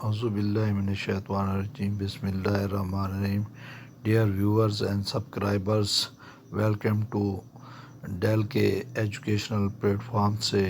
Auzubillahiminash-shaytanir-rajeem. Bismillahir-rahmanir-rahim. Dear viewers and subscribers, welcome to डेल के educational platform से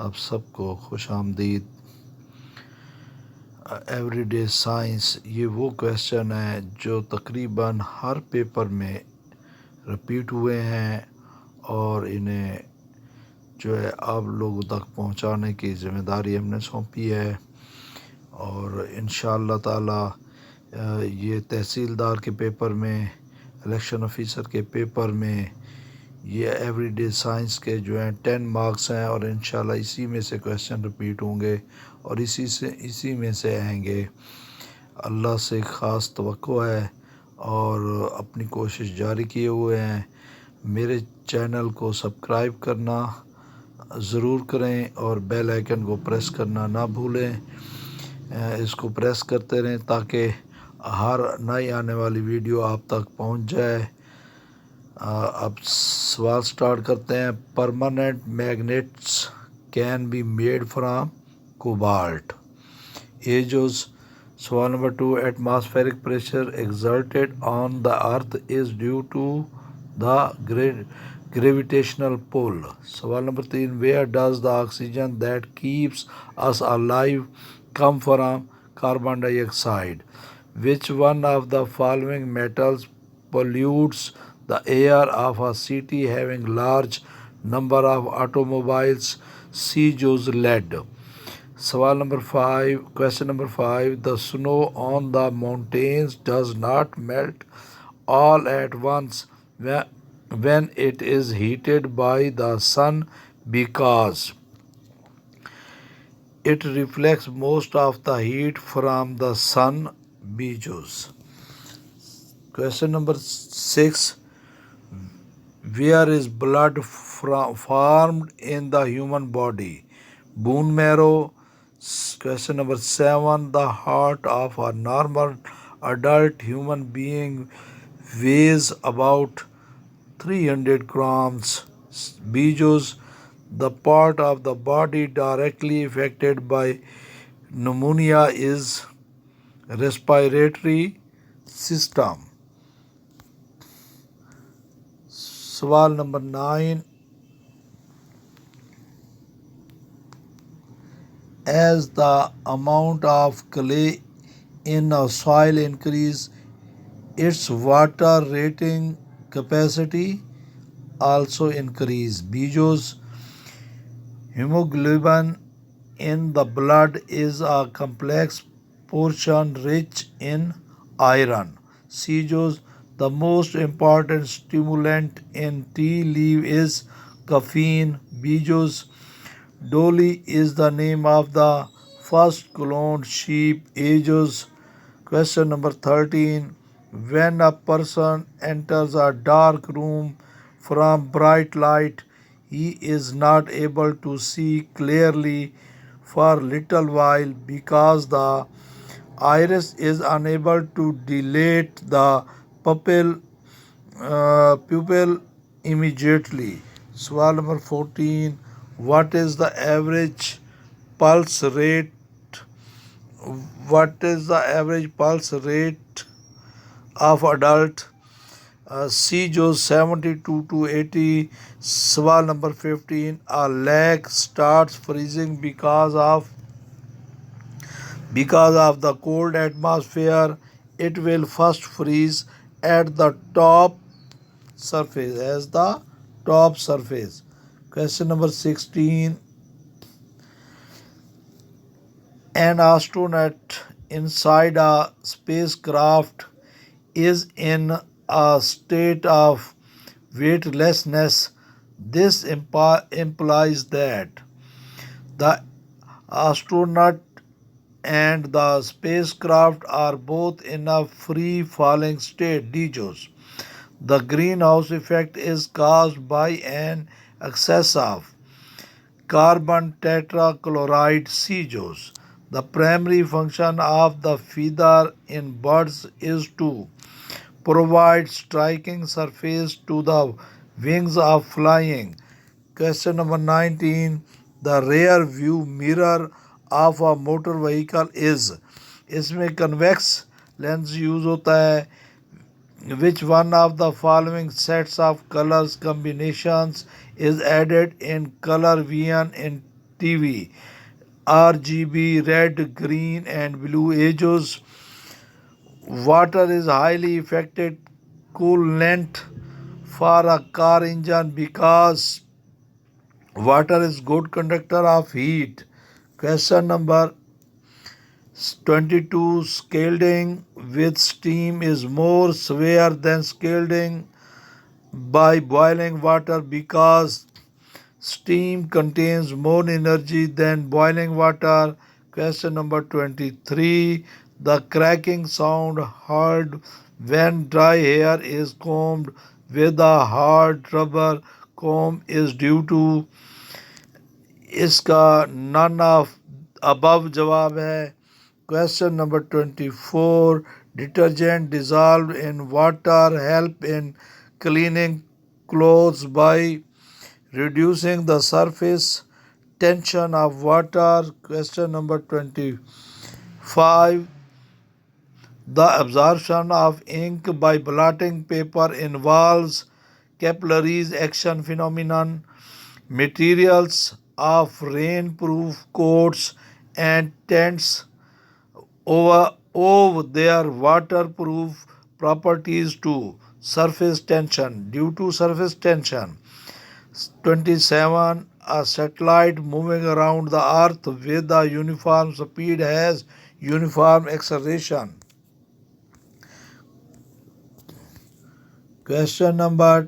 आप सबको खुश आमदीद। एवरीडे साइंस ये वो क्वेश्चन है जो तकरीबन हर पेपर में रिपीट हुए हैं और इन्हें जो है आप लोगों तक पहुंचाने की ज़िम्मेदारी हमने सौंपी है। और इंशाअल्लाह ताला ये तहसीलदार के पेपर में, इलेक्शन ऑफिसर के पेपर में, ये एवरीडे साइंस के जो हैं 10 मार्क्स हैं और इंशाल्लाह इसी में से क्वेश्चन रिपीट होंगे और इसी में से आएंगे। अल्लाह से ख़ास तवक्को है और अपनी कोशिश जारी किए हुए हैं। मेरे चैनल को सब्सक्राइब करना ज़रूर करें और बेल आइकन को प्रेस करना ना भूलें। इसको प्रेस करते रहें ताकि हर नई आने वाली वीडियो आप तक पहुंच जाए। अब सवाल स्टार्ट करते हैं। Permanent magnets can be made from cobalt. एजोस। सवाल number 2, atmospheric pressure exerted on the earth is due to the gravitational pull. सवाल number 3, where does the oxygen that keeps us alive come from? Carbon dioxide. Which one of the following metals pollutes the air of a city having large number of automobiles? C. Choose lead. Sawal number 5, question number 5, the snow on the mountains does not melt all at once when it is heated by the sun because it reflects most of the heat from the sun. Bijos. Question number 6, where is blood formed in the human body? Bone marrow. Question number 7, the heart of a normal adult human being weighs about 300 grams. Bijos, the part of the body directly affected by pneumonia is respiratory system. Sawal number 9, as the amount of clay in a soil increase, its water retaining capacity also increase. Bijos, hemoglobin in the blood is a complex portion rich in iron. Bijos, the most important stimulant in tea leaf is caffeine. Bijos, Dolly is the name of the first cloned sheep. Ages. Question number 13. When a person enters a dark room from bright light, he is not able to see clearly for a little while because the iris is unable to dilate the pupil immediately. Sawal number 14. What is the average pulse rate? What is the average pulse rate of adult? C. Joe 72 to 80. Sawal number 15. A lake starts freezing because of the cold atmosphere. It will first freeze at the top surface. Question number 16. An astronaut inside a spacecraft is in a state of weightlessness. This implies that the astronaut and the spacecraft are both in a free falling state. Dijos. The greenhouse effect is caused by an excess of carbon tetrachloride. Dijos. The primary function of the feather in birds is to provide striking surface to the wings of flying. Question number 19. The rear view mirror of a motor vehicle is. इसमें convex lens use होता है। Which one of the following sets of colors combinations is added in color vision in TV? RGB, red, green, and blue edges. Water is highly effective coolant for a car engine because water is good conductor of heat. Question number 22. Scalding with steam is more severe than scalding by boiling water because steam contains more energy than boiling water. Question number 23. The cracking sound heard when dry hair is combed with a hard rubber comb is due to। इसका none of above जवाब है। Question number 24. Detergent dissolved in water help in cleaning clothes by reducing the surface tension of water. Question number 25. The absorption of ink by blotting paper involves capillaries action phenomenon. Materials of rainproof coats and tents owe their waterproof properties to surface tension due to surface tension. 27. A satellite moving around the earth with a uniform speed has uniform acceleration. Question number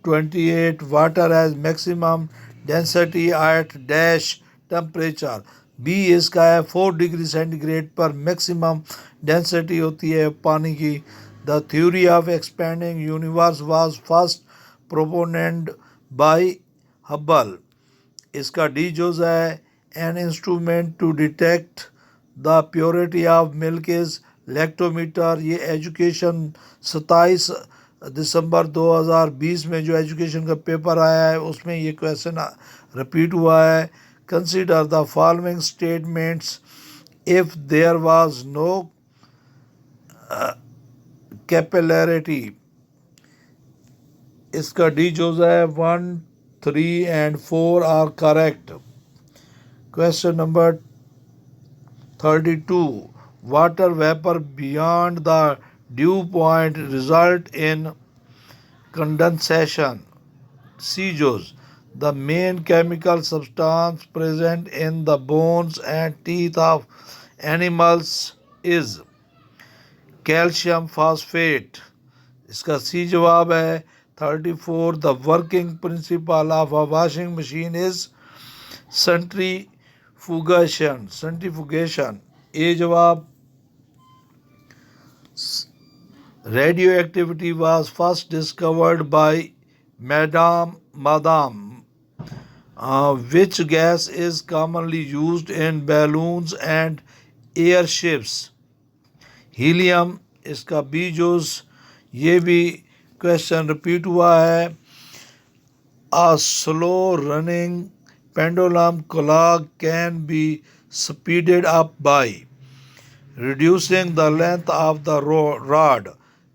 28. Water has maximum density at dash temperature. B इसका है 4 degree centigrade पर maximum density होती है पानी की। The theory of expanding universe was first proponent by Hubble. इसका डी जोज है an instrument to detect the purity of milk is lactometer. ये एजुकेशन 27 दिसंबर 2020 में जो एजुकेशन का पेपर आया है उसमें ये क्वेश्चन रिपीट हुआ है। Consider the following statements if there was no capillarity. इसका डी जोज है 1, 3 and 4 are correct. Question number 32. Water vapor beyond the dew point result in condensation. C Joes. The main chemical substance present in the bones and teeth of animals is calcium phosphate. इसका सी जवाब है। 34. The working principle of a washing machine is centrifugation. ए जवाब। Radioactivity was first discovered by Madame which gas is commonly used in balloons and airships? Helium। इसका B जोस। ये भी question repeat हुआ है। A slow running pendulum clock can be speeded up by reducing the length of the rod।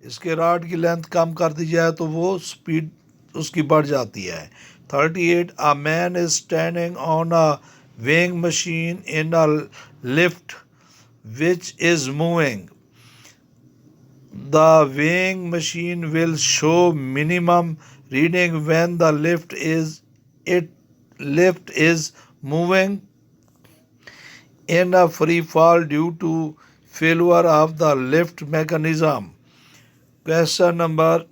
इसके rod की length कम कर दी जाए तो वो स्पीड उसकी बढ़ जाती है। 38. A man is standing on a weighing machine in a lift which is moving. The weighing machine will show minimum reading when the lift is moving in a free fall due to failure of the lift mechanism. Question number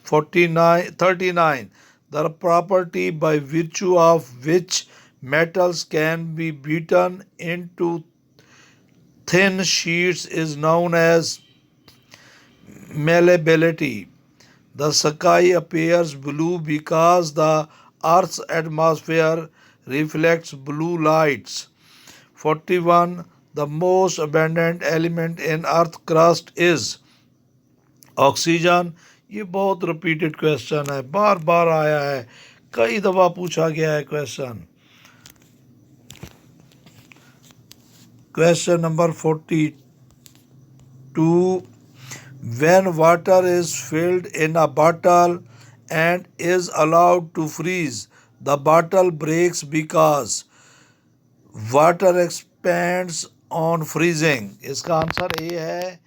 39. The property by virtue of which metals can be beaten into thin sheets is known as malleability. The sky appears blue because the Earth's atmosphere reflects blue lights. 41. The most abundant element in Earth crust is oxygen. ये बहुत repeated question है, बार बार आया है, कई दफ़ा पूछा गया है question. Question number 42. When water is filled in a bottle and is allowed to freeze, the bottle breaks because water expands on freezing. इसका आंसर ए है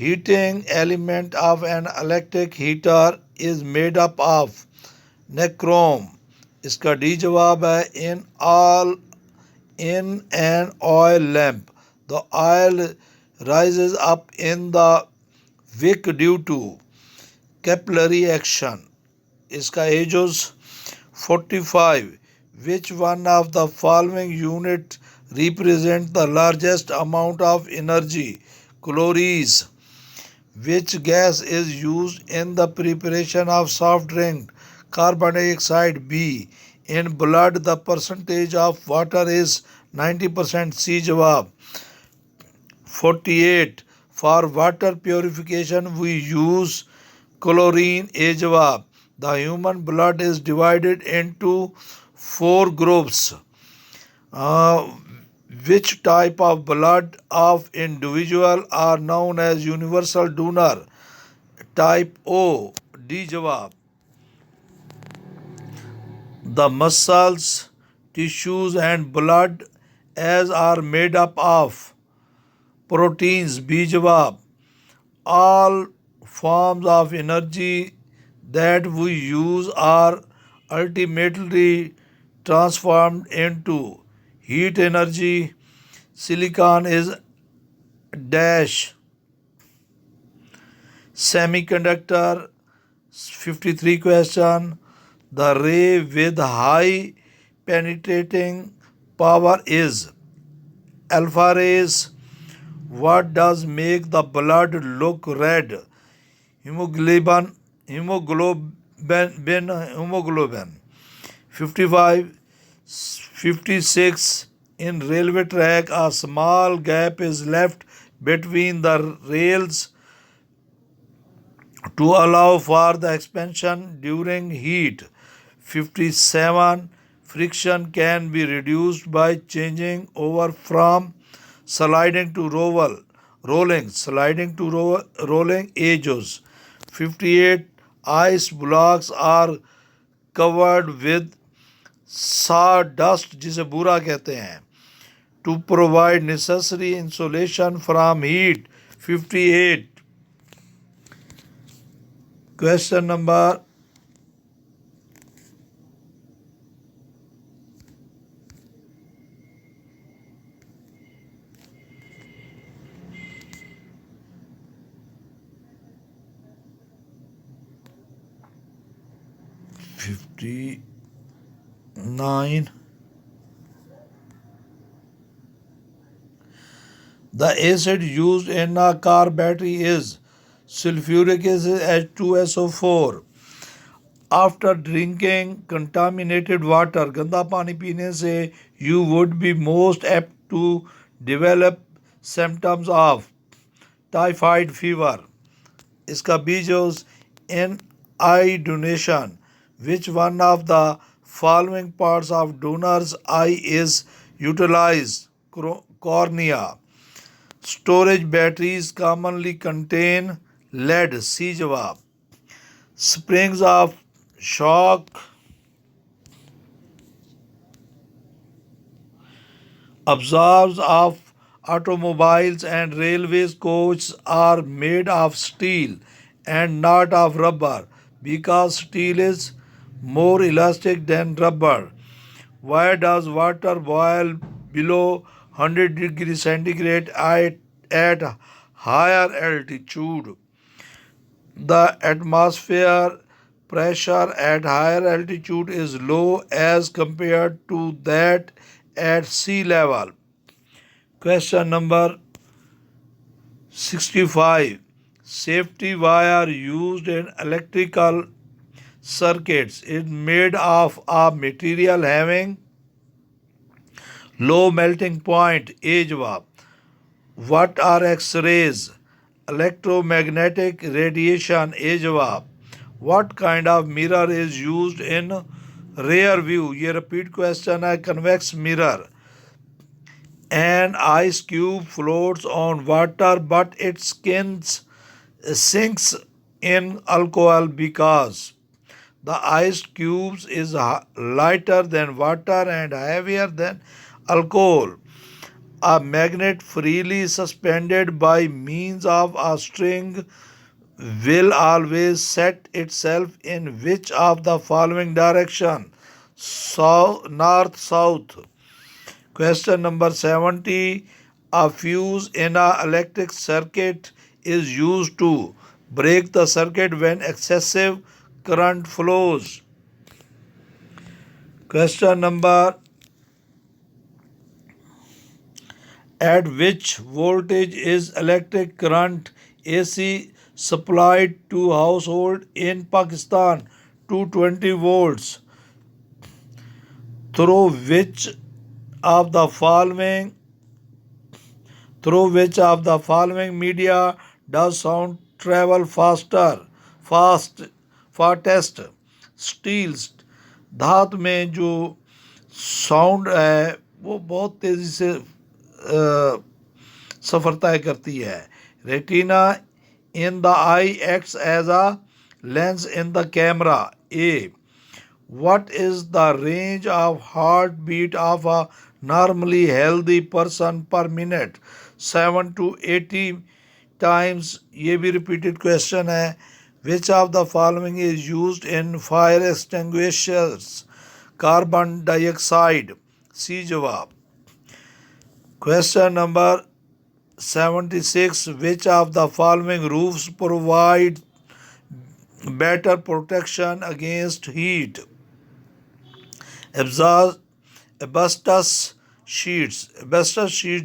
heating element of an electric heater is made up of nichrome. इसका D जवाब है in an oil lamp. The oil rises up in the wick due to capillary action. इसका एजोस 45. Which one of the following unit represent the largest amount of energy? Calories. Which gas is used in the preparation of soft drink? Carbon dioxide. B. In blood, the percentage of water is 90%. C जवाब 48. For water purification, we use chlorine. A जवाब. The human blood is divided into 4 groups. Which type of blood of individual are known as universal donor? Type O. D जवाब. The muscles, tissues and blood as are made up of proteins. B जवाब. All forms of energy that we use are ultimately transformed into heat energy. Silicon is dash semiconductor. 53 question. The ray with high penetrating power is alpha rays. What does make the blood look red? Hemoglobin. 55. 56. In railway track, a small gap is left between the rails to allow for the expansion during heat. 57. Friction can be reduced by changing over from sliding to rolling. Rolling ages. 58. Ice blocks are covered with sawdust जिसे बूरा कहते हैं to provide necessary insulation from heat. 58. Question number 59. The acid used in a car battery is sulfuric acid H2SO4. After drinking contaminated water, गंदा पानी पीने से you would be most apt to develop symptoms of typhoid fever. इसका Bezos in eye donation. Which one of the following parts of donor's eye is utilized? Cornea. Storage batteries commonly contain lead. C जवाब. Springs of shock absorbs of automobiles and railways coaches are made of steel and not of rubber because steel is more elastic than rubber. Why does water boil below 100 degrees centigrade at higher altitude? The atmosphere pressure at higher altitude is low as compared to that at sea level. Question number 65. Safety wire used in electrical circuits is made of a material having low melting point. A जवाब. What are X-rays? Electromagnetic radiation. A जवाब. What kind of mirror is used in rear view? ये repeat question है. Convex mirror. An ice cube floats on water, but its skin sinks in alcohol because the ice cube is lighter than water and heavier than alcohol. A magnet freely suspended by means of a string will always set itself in which of the following direction? South, north, south. Question number 70. A fuse in a electric circuit is used to break the circuit when excessive current flows. Question number: at which voltage is electric current AC supplied to household in Pakistan? 220 volts. Through which of the following media does sound travel fastest? Steel. धात में जो sound है वो बहुत तेज़ी से सफ़र तय करती है. Retina in the eye acts as a lens in the camera. A. What is the range of heartbeat of a normally healthy person per minute? 7 to 80 times. ये भी repeated question है. Which of the following is used in fire extinguishers? Carbon dioxide. C जवाब. Question number 76. Which of the following roofs provide better protection against heat? Asbestos sheet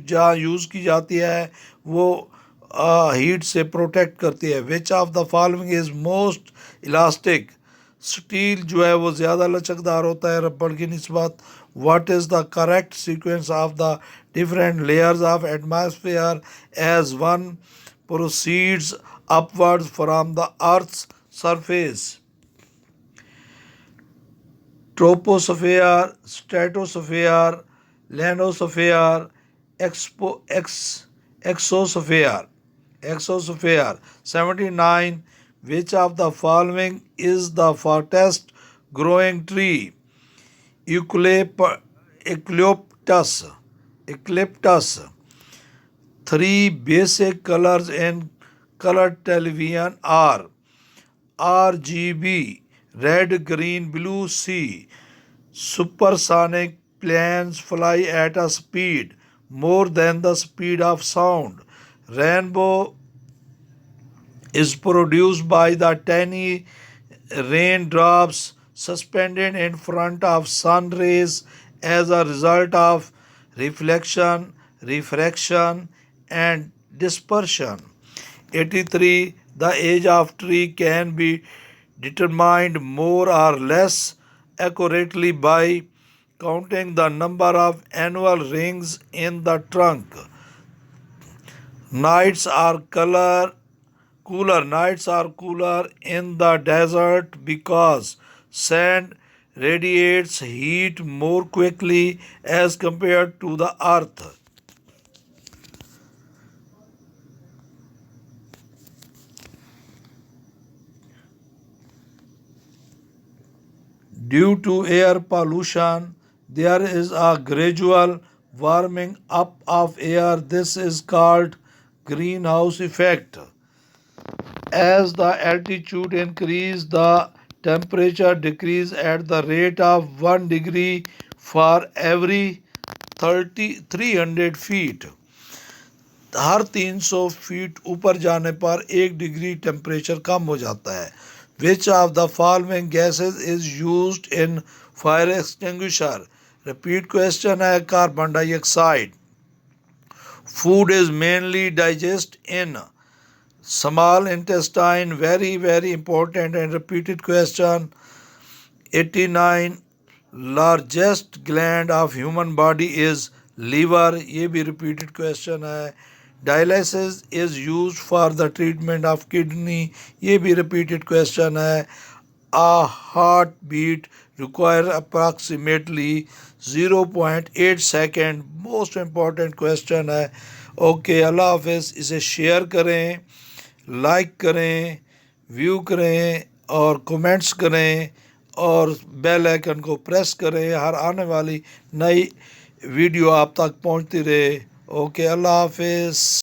जहाँ use की जाती है वो heat से प्रोटेक्ट करती है. Which of the following is most elastic? Steel जो है वो ज़्यादा लचकदार होता है रबड़ की निस्बत. What is the correct sequence of the different layers of atmosphere as one proceeds upwards from the earth's surface? Troposphere, stratosphere, ionosphere, exosphere. 79. Which of the following is the fastest growing tree? Eucalyptus. 3 basic colors in color television are RGB, red, green, blue. C. Supersonic planes fly at a speed more than the speed of sound. Rainbow is produced by the tiny raindrops suspended in front of sun rays as a result of reflection, refraction, and dispersion. 83. The age of tree can be determined more or less accurately by counting the number of annual rings in the trunk. Nights are cooler in the desert because sand radiates heat more quickly as compared to the earth. Due to air pollution, there is a gradual warming up of air. This is called greenhouse effect. As the altitude increases, the temperature decreases at the rate of 1 degree for every 300 feet. Her 300 feet ऊपर जाने पर 1 degree temperature कम हो जाता है. Which of the following gases is used in fire extinguisher? Repeat question है. Carbon dioxide. Food is mainly digested in small intestine. Very, very important and repeated question. 89. Largest gland of human body is liver. ये भी repeated question है. Dialysis is used for the treatment of kidney. ये भी repeated question है. A heartbeat requires approximately 0.8 second. Most important question है। Okay, अल्लाह हाफिज़। इसे share करें, लाइक करें, व्यू करें और कमेंट्स करें और बेल आइकन को प्रेस करें। हर आने वाली नई वीडियो आप तक पहुंचती रहे। ओके, अल्लाह हाफिज़।